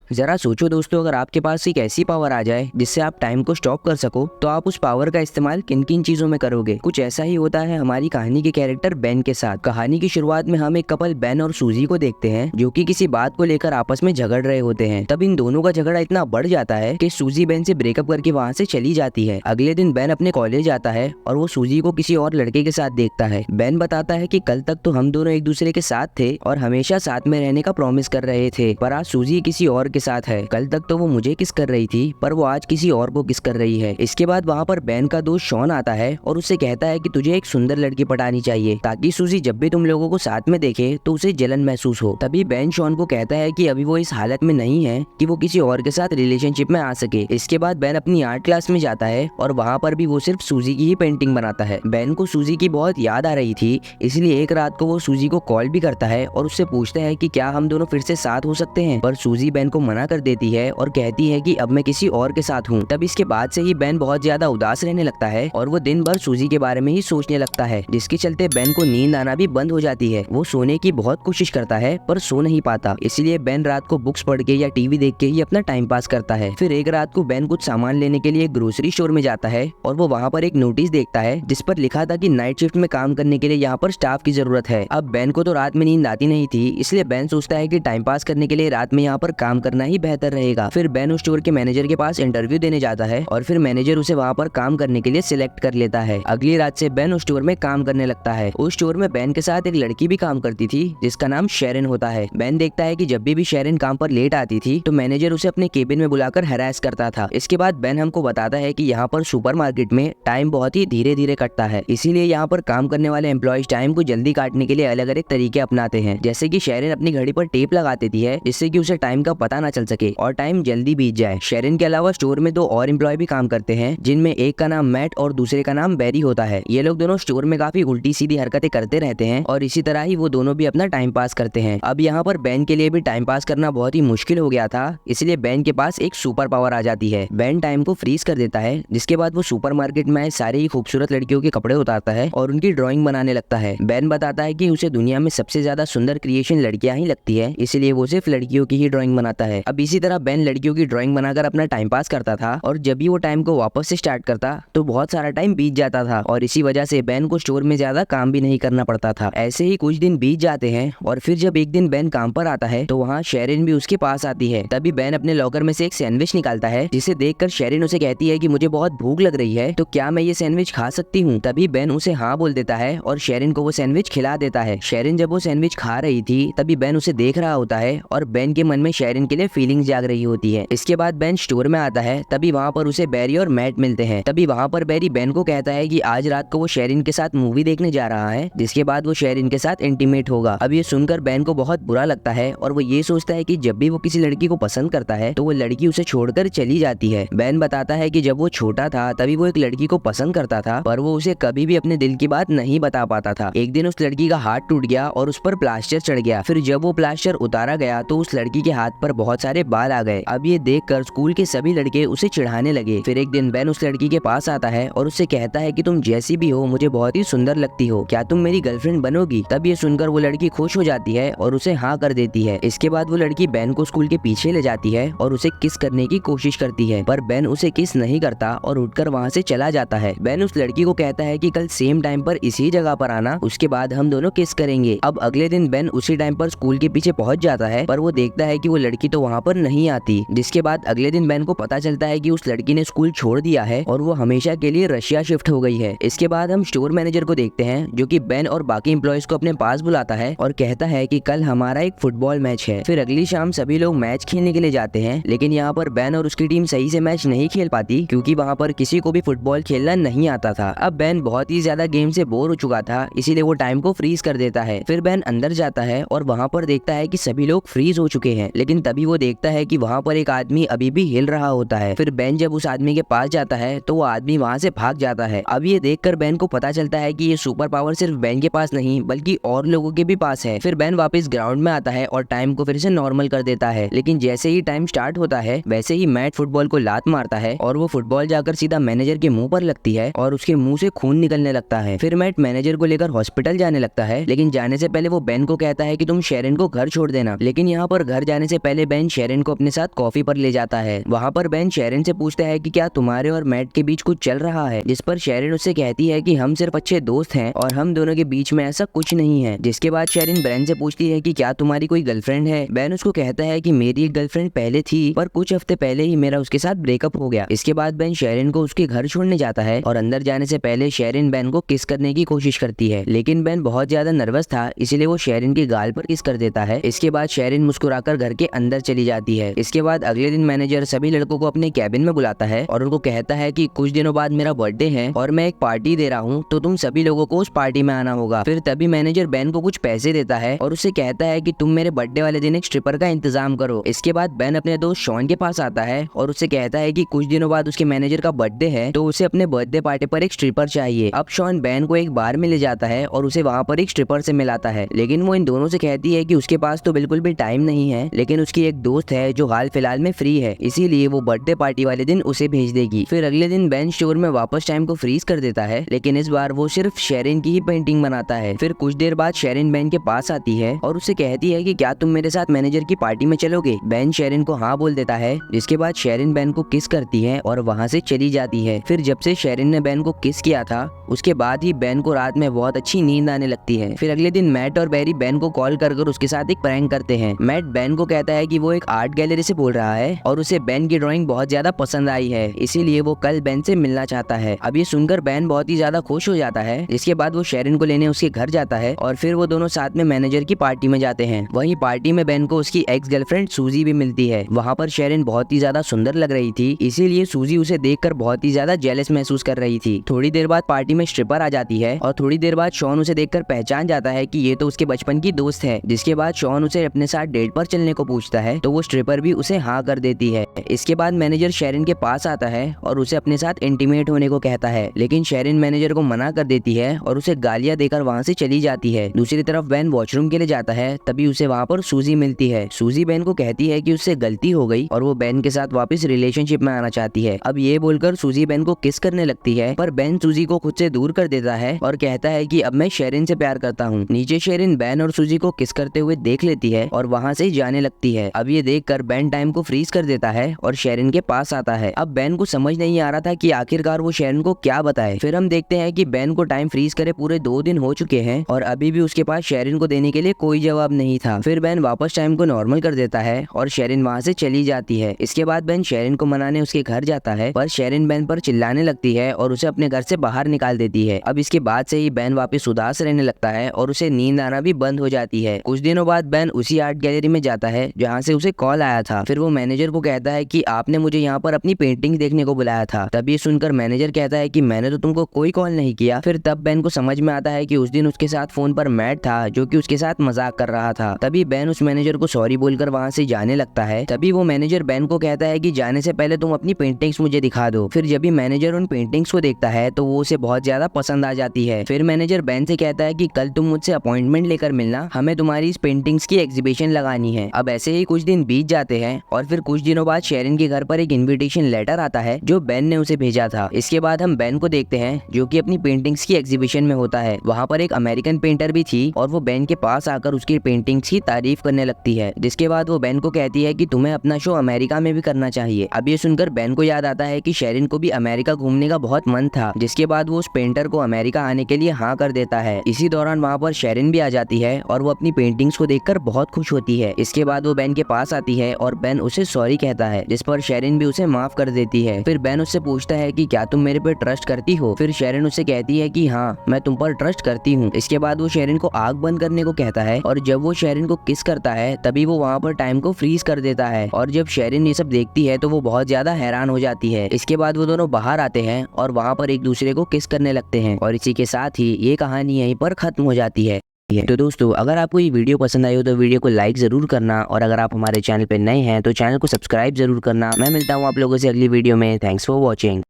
जरा सोचो दोस्तों, अगर आपके पास एक ऐसी पावर आ जाए जिससे आप टाइम को स्टॉप कर सको, तो आप उस पावर का इस्तेमाल किन किन चीजों में करोगे। कुछ ऐसा ही होता है हमारी कहानी के कैरेक्टर बेन के साथ। कहानी की शुरुआत में हम एक कपल बेन और सूजी को देखते हैं जो कि किसी बात को लेकर आपस में झगड़ रहे होते हैं। तब इन दोनों का झगड़ा इतना बढ़ जाता है कि सूजी बेन से ब्रेकअप करके वहाँ से चली जाती है। अगले दिन बेन अपने कॉलेज आता है और वो सूजी को किसी और लड़के के साथ देखता है। बेन बताता है कि कल तक तो हम दोनों एक दूसरे के साथ थे और हमेशा साथ में रहने का प्रॉमिस कर रहे थे, पर आज सूजी किसी और के साथ है। कल तक तो वो मुझे किस कर रही थी, पर वो आज किसी और को किस कर रही है। इसके बाद वहाँ पर बेन का दोस्त शॉन आता है और उससे कहता है कि तुझे एक सुंदर लड़की पटानी चाहिए ताकि सूजी जब भी तुम लोगों को साथ में देखे तो उसे जलन महसूस हो। तभी बेन शॉन को कहता है कि अभी वो इस हालत में नहीं है कि वो किसी और के साथ रिलेशनशिप में आ सके। इसके बाद बेन अपनी आर्ट क्लास में जाता है और वहाँ पर भी वो सिर्फ सूजी की ही पेंटिंग बनाता है। बेन को सूजी की बहुत याद आ रही थी, इसलिए एक रात को वो सूजी को कॉल भी करता है और उससे पूछता है कि क्या हम दोनों फिर से साथ हो सकते हैं, पर सूजी बेन को मना कर देती है और कहती है कि अब मैं किसी और के साथ हूँ। तब इसके बाद से ही बेन बहुत ज्यादा उदास रहने लगता है और वो दिन भर सूजी के बारे में ही सोचने लगता है, जिसके चलते बेन को नींद आना भी बंद हो जाती है। वो सोने की बहुत कोशिश करता है पर सो नहीं पाता, इसलिए बेन रात को बुक्स पढ़ के या टीवी देख के ही अपना टाइम पास करता है। फिर एक रात को बेन कुछ सामान लेने के लिए ग्रोसरी स्टोर में जाता है और वो वहाँ पर एक नोटिस देखता है जिस पर लिखा था कि नाइट शिफ्ट में काम करने के लिए यहाँ पर स्टाफ की जरूरत है। अब बेन को तो रात में नींद आती नहीं थी, इसलिए बेन सोचता है कि टाइम पास करने के लिए रात में यहाँ पर काम करना ही बेहतर रहेगा। फिर बेन उस स्टोर के मैनेजर के पास इंटरव्यू देने जाता है और फिर मैनेजर उसे वहाँ पर काम करने के लिए सिलेक्ट कर लेता है। अगली रात से बेन उस स्टोर में काम करने लगता है। उस स्टोर में बेन के साथ एक लड़की भी काम करती थी जिसका नाम शेरन होता है। बेन देखता है कि जब भी शेरन काम पर लेट आती थी तो मैनेजर उसे अपने केबिन में बुलाकर हैरेस करता था। इसके बाद बेन हमको बताता है कि यहाँ पर सुपरमार्केट में टाइम बहुत ही धीरे धीरे कटता है, इसीलिए यहाँ पर काम करने वाले एम्प्लॉयज टाइम को जल्दी काटने के लिए अलग अलग तरीके अपनाते हैं। जैसे कि शेरन अपनी घड़ी पर टेप लगा देती है जिससे कि उसे टाइम का पता ना चल सके और टाइम जल्दी बीत जाए। शेरन के अलावा स्टोर में दो और एम्प्लॉय भी काम करते हैं जिनमें एक का नाम मैट और दूसरे का नाम बैरी होता है। ये लोग दोनों स्टोर में काफी उल्टी सीधी हरकतें करते रहते हैं और इसी तरह ही वो दोनों भी अपना टाइम पास करते हैं। अब यहाँ पर बेन के लिए भी टाइम पास करना बहुत ही मुश्किल हो गया था, इसलिए बेन के पास एक सुपर पावर आ जाती है। बेन टाइम को फ्रीज कर देता है, जिसके बाद वो सुपरमार्केट में आए सारे ही खूबसूरत लड़कियों के कपड़े उतारता है और उनकी ड्राइंग बनाने लगता है। बेन बताता है कि उसे दुनिया में सबसे ज्यादा सुंदर क्रिएशन लड़कियां ही लगती है, इसलिए वो सिर्फ लड़कियों की ही ड्राइंग बनाता है। अब इसी तरह बेन लड़कियों की ड्राइंग बनाकर अपना टाइम पास करता था और जब भी वो टाइम को वापस से स्टार्ट करता तो बहुत सारा टाइम बीत जाता था और इसी वजह से बेन को स्टोर में ज्यादा काम भी नहीं करना पड़ता था। ऐसे ही कुछ दिन बीत जाते हैं और फिर जब एक दिन बेन काम पर आता है तो वहाँ शेरिन भी उसके पास आती है। तभी बेन अपने लॉकर में से एक सैंडविच निकालता है, जिसे देखकर शेरिन उसे कहती है कि मुझे बहुत भूख लग रही है, तो क्या मैं ये सैंडविच खा सकती हूँ। तभी बेन उसे हाँ बोल देता है और शेरिन को वो सैंडविच खिला देता है। शेरिन जब वो सैंडविच खा रही थी तभी बेन उसे देख रहा होता है और बेन के मन में शेरिन के लिए फीलिंग जाग रही होती है। इसके बाद बेन स्टोर में आता है, तभी वहाँ पर उसे बैरी और मैट मिलते हैं। तभी वहाँ पर बैरी बेन को कहता है कि आज रात को वो शेरिन के साथ मूवी देखने जा रहा है, जिसके बाद वो शेरिन के साथ इंटीमेट होगा। अब ये सुनकर बेन को बहुत बुरा लगता है और वो ये सोचता है कि जब भी वो किसी लड़की को पसंद करता है तो वो लड़की उसे छोड़कर चली जाती है। बेन बताता है कि जब वो छोटा था तभी वो एक लड़की को पसंद करता था, पर वो उसे कभी भी अपने दिल की बात नहीं बता पाता था। एक दिन उस लड़की का हाथ टूट गया और उस पर प्लास्टर चढ़ गया। फिर जब वो प्लास्टर उतारा गया तो उस लड़की के हाथ पर बहुत सारे बाल आ गए। अब ये देखकर स्कूल के सभी लड़के उसे चिढ़ाने लगे। फिर एक दिन बेन उस लड़की के पास आता है और उससे कहता है कि तुम जैसी भी हो मुझे बहुत ही सुंदर लगती हो, क्या तुम मेरी गर्लफ्रेंड बनोगी। तब ये सुनकर वो लड़की खुश हो जाती है और उसे हाँ कर देती है। इसके बाद वो लड़की बेन को स्कूल के पीछे ले जाती है और उसे किस करने की कोशिश करती है, पर बेन उसे किस नहीं करता और उठकर वहाँ से चला जाता है। बेन उस लड़की को कहता है कि कल सेम टाइम पर इसी जगह पर आना, उसके बाद हम दोनों किस करेंगे। अब अगले दिन बेन उसी टाइम पर स्कूल के पीछे पहुंच जाता है, पर वो देखता है कि वो लड़की तो वहाँ पर नहीं आती। जिसके बाद अगले दिन बेन को पता चलता है कि उस लड़की ने स्कूल छोड़ दिया है और वो हमेशा के लिए रशिया शिफ्ट हो गई है। इसके बाद हम स्टोर मैनेजर को देखते हैं जो कि बेन और बाकी एम्प्लॉयज को अपने पास बुलाता है और कहता है कि कल हमारा एक फुटबॉल मैच है। फिर अगली शाम सभी लोग मैच खेलने के लिए जाते हैं, लेकिन यहाँ पर बेन और उसकी टीम सही से मैच नहीं खेल पाती क्योंकि वहाँ पर किसी को भी फुटबॉल खेलना नहीं आता था। अब बेन बहुत ही ज्यादा गेम से बोर हो चुका था, इसीलिए वो टाइम को फ्रीज कर देता है। फिर बेन अंदर जाता है और वहाँ पर देखता है कि सभी लोग फ्रीज हो चुके हैं, लेकिन तभी वो देखता है कि वहाँ पर एक आदमी अभी भी हिल रहा होता है। फिर बेन जब उस आदमी के पास जाता है तो वो आदमी वहाँ से भाग जाता है। अब ये देखकर बेन को पता चलता है कि ये सुपर पावर सिर्फ बेन के पास नहीं बल्कि और लोगों के भी पास है। फिर बेन वापस ग्राउंड में आता है और टाइम को फिर से नॉर्मल कर देता है, लेकिन जैसे ही टाइम स्टार्ट होता है वैसे ही मैट फुटबॉल को लात मारता है और वो फुटबॉल जाकर सीधा मैनेजर के मुंह पर लगती है और उसके मुंह से खून निकलने लगता है। फिर मैट मैनेजर को लेकर हॉस्पिटल जाने लगता है, लेकिन जाने से पहले वो बेन को कहता है कि तुम शेरन को घर छोड़ देना। लेकिन यहाँ पर घर जाने से पहले बेन बेन शेरन को अपने साथ कॉफी पर ले जाता है। वहाँ पर बेन शेरन से पूछता है कि क्या तुम्हारे और मैट के बीच कुछ चल रहा है, जिस पर शेरन उससे कहती है कि हम सिर्फ अच्छे दोस्त हैं और हम दोनों के बीच में ऐसा कुछ नहीं है। जिसके बाद शेरन बेन से पूछती है कि क्या तुम्हारी कोई गर्लफ्रेंड है। बेन उसको कहता है कि मेरी एक गर्लफ्रेंड पहले थी, पर कुछ हफ्ते पहले ही मेरा उसके साथ ब्रेकअप हो गया। इसके बाद बेन शेरन को उसके घर छोड़ने जाता है और अंदर जाने से पहले शेरन बेन को किस करने की कोशिश करती है, लेकिन बेन बहुत ज्यादा नर्वस था, इसलिए वो शेरन के गाल पर किस कर देता है। इसके बाद शेरन मुस्कुराकर घर के अंदर चली जाती है। इसके बाद अगले दिन मैनेजर सभी लड़कों को अपने कैबिन में बुलाता है और उनको कहता है कि कुछ दिनों बाद मेरा बर्थडे है और मैं एक पार्टी दे रहा हूँ, तो तुम सभी लोगों को उस पार्टी में आना होगा। फिर तभी मैनेजर बेन को कुछ पैसे देता है और उससे कहता है कि तुम मेरे बर्थडे वाले दिन एक स्ट्रिपर का इंतजाम करो। इसके बाद बेन अपने दोस्त शॉन के पास आता है और उससे कहता है कि कुछ दिनों बाद उसके मैनेजर का बर्थडे है, तो उसे अपने बर्थडे पार्टी पर एक स्ट्रिपर चाहिए। अब शॉन बेन को एक बार में ले जाता है और उसे वहाँ पर एक स्ट्रिपर से मिलाता है, लेकिन वो इन दोनों से कहती है कि उसके पास तो बिल्कुल भी टाइम नहीं है, लेकिन उसकी एक दोस्त है जो हाल फिलहाल में फ्री है, इसीलिए वो बर्थडे पार्टी वाले दिन उसे भेज देगी। फिर अगले दिन बेन स्टोर में वापस टाइम को फ्रीज कर देता है, लेकिन इस बार वो सिर्फ शेरन की ही पेंटिंग बनाता है। फिर कुछ देर बाद शेरन बेन के पास आती है और उससे कहती है कि क्या तुम मेरे साथ मैनेजर की पार्टी में चलोगे। बेन शेरन को हाँ बोल देता है, जिसके बाद शेरन बेन को किस करती है और वहाँ से चली जाती है। फिर जब से शेरन ने बेन को किस किया था, उसके बाद ही बेन को रात में बहुत अच्छी नींद आने लगती है। फिर अगले दिन मैट और बैरी बेन को कॉल कर उसके साथ एक प्रैंक करते हैं। मैट बेन को कहता है कि वो एक आर्ट गैलरी से बोल रहा है और उसे बेन की ड्राइंग बहुत ज्यादा पसंद आई है, इसीलिए वो कल बेन से मिलना चाहता है। अब ये सुनकर बेन बहुत ही ज्यादा खुश हो जाता है। इसके बाद वो शेरन को लेने उसके घर जाता है और फिर वो दोनों साथ में मैनेजर की पार्टी में जाते हैं। वहीं पार्टी में बेन को उसकी एक्स गर्लफ्रेंड सूजी भी मिलती है। वहाँ पर शेरन बहुत ही ज्यादा सुंदर लग रही थी, इसीलिए सूजी उसे देखकर बहुत ही ज्यादा जेलस महसूस कर रही थी। थोड़ी देर बाद पार्टी में स्ट्रिपर आ जाती है और थोड़ी देर बाद शॉन उसे देखकर पहचान जाता है कि ये तो उसके बचपन की दोस्त है। जिसके बाद शॉन उसे अपने साथ डेट पर चलने को पूछता है, तो वो स्ट्रिपर भी उसे हाँ कर देती है। इसके बाद मैनेजर शेरन के पास आता है और उसे अपने साथ इंटीमेट होने को कहता है, लेकिन शेरन मैनेजर को मना कर देती है और उसे गालियां देकर वहाँ से चली जाती है। दूसरी तरफ बेन वॉशरूम के लिए जाता है, तभी उसे वहाँ पर सूजी मिलती है। सूजी बेन को कहती है कि उससे गलती हो गई और वो बेन के साथ वापस रिलेशनशिप में आना चाहती है। अब ये बोलकर सूजी बेन को किस करने लगती है, पर बेन सूजी को खुद से दूर कर देता है और कहता है कि अब मैं शेरन से प्यार करता हूँ। नीचे शेरन बेन और सूजी को किस करते हुए देख लेती है और वहाँ से जाने लगती है। अब ये देखकर बेन टाइम को फ्रीज कर देता है और शेरन के पास आता है। अब बेन को समझ नहीं आ रहा था कि आखिरकार वो शेरन को क्या बताए। फिर हम देखते हैं कि बेन को टाइम फ्रीज करे पूरे 2 दिन हो चुके हैं और अभी भी उसके पास शेरन को देने के लिए कोई जवाब नहीं था। फिर बेन वापस टाइम को नॉर्मल कर देता है और शेरन वहाँ से चली जाती है। इसके बाद बेन शेरन को मनाने उसके घर जाता है, पर शेरन बेन पर चिल्लाने लगती है और उसे अपने घर से बाहर निकाल देती है। अब इसके बाद से ही बेन वापस उदास रहने लगता है और उसे नींद आना भी बंद हो जाती है। कुछ दिनों बाद बेन उसी आर्ट गैलरी में जाता है जहाँ से उसे कॉल आया था। फिर वो मैनेजर को कहता है कि आपने मुझे यहाँ पर अपनी पेंटिंग देखने को बुलाया था। तभी सुनकर मैनेजर कहता है कि मैंने तो तुमको कोई कॉल नहीं किया। फिर तब बेन को समझ में आता है कि उस दिन उसके साथ फोन पर मैट था जो कि उसके साथ मजाक कर रहा था। तभी बेन उस मैनेजर को सॉरी बोलकर वहाँ से जाने लगता है। तभी वो मैनेजर बेन को कहता है कि जाने से पहले तुम अपनी पेंटिंग्स मुझे दिखा दो। फिर जब भी मैनेजर उन पेंटिंग्स को देखता है तो वो उसे बहुत ज्यादा पसंद आ जाती है। फिर मैनेजर बेन से कहता है कि कल तुम मुझसे अपॉइंटमेंट लेकर मिलना, हमें तुम्हारी इस पेंटिंग्स की एग्जीबिशन लगानी है। अब ऐसे ही कुछ दिन बीत जाते हैं और फिर कुछ दिनों बाद शेरन के घर पर एक इनविटेशन लेटर आता है जो बेन ने उसे भेजा था। इसके बाद हम बेन को देखते हैं जो कि अपनी पेंटिंग्स की एग्जीबिशन में होता है। वहाँ पर एक अमेरिकन पेंटर भी थी और वो बेन के पास आकर उसकी पेंटिंग्स की तारीफ करने लगती है। जिसके बाद वो बेन को कहती है कि तुम्हें अपना शो अमेरिका में भी करना चाहिए। अब ये सुनकर बेन को याद आता है कि शेरन को भी अमेरिका घूमने का बहुत मन था। जिसके बाद वो उस पेंटर को अमेरिका आने के लिए हाँ कर देता है। इसी दौरान वहाँ पर शेरन भी आ जाती है और वो अपनी पेंटिंग्स को देखकर बहुत खुश होती है। इसके बाद वो बेन के पास आती है और बेन उसे सॉरी कहता है, जिस पर शेरन भी उसे माफ कर देती है। फिर बेन उससे पूछता है कि क्या तुम मेरे पे ट्रस्ट करती हो। फिर शेरन उससे कहती है कि हाँ, मैं तुम पर ट्रस्ट करती हूँ। इसके बाद वो शेरन को आग बंद करने को कहता है और जब वो शेरन को किस करता है तभी वो वहाँ पर टाइम को फ्रीज कर देता है। और जब शेरन ये सब देखती है तो वो बहुत ज्यादा हैरान हो जाती है। इसके बाद वो दोनों बाहर आते हैं और वहाँ पर एक दूसरे को किस करने लगते हैं और इसी के साथ ही ये कहानी यहीं पर खत्म हो जाती है। तो दोस्तों, अगर आपको ये वीडियो पसंद आई हो तो वीडियो को लाइक जरूर करना और अगर आप हमारे चैनल पे नए हैं तो चैनल को सब्सक्राइब जरूर करना। मैं मिलता हूँ आप लोगों से अगली वीडियो में। Thanks for watching.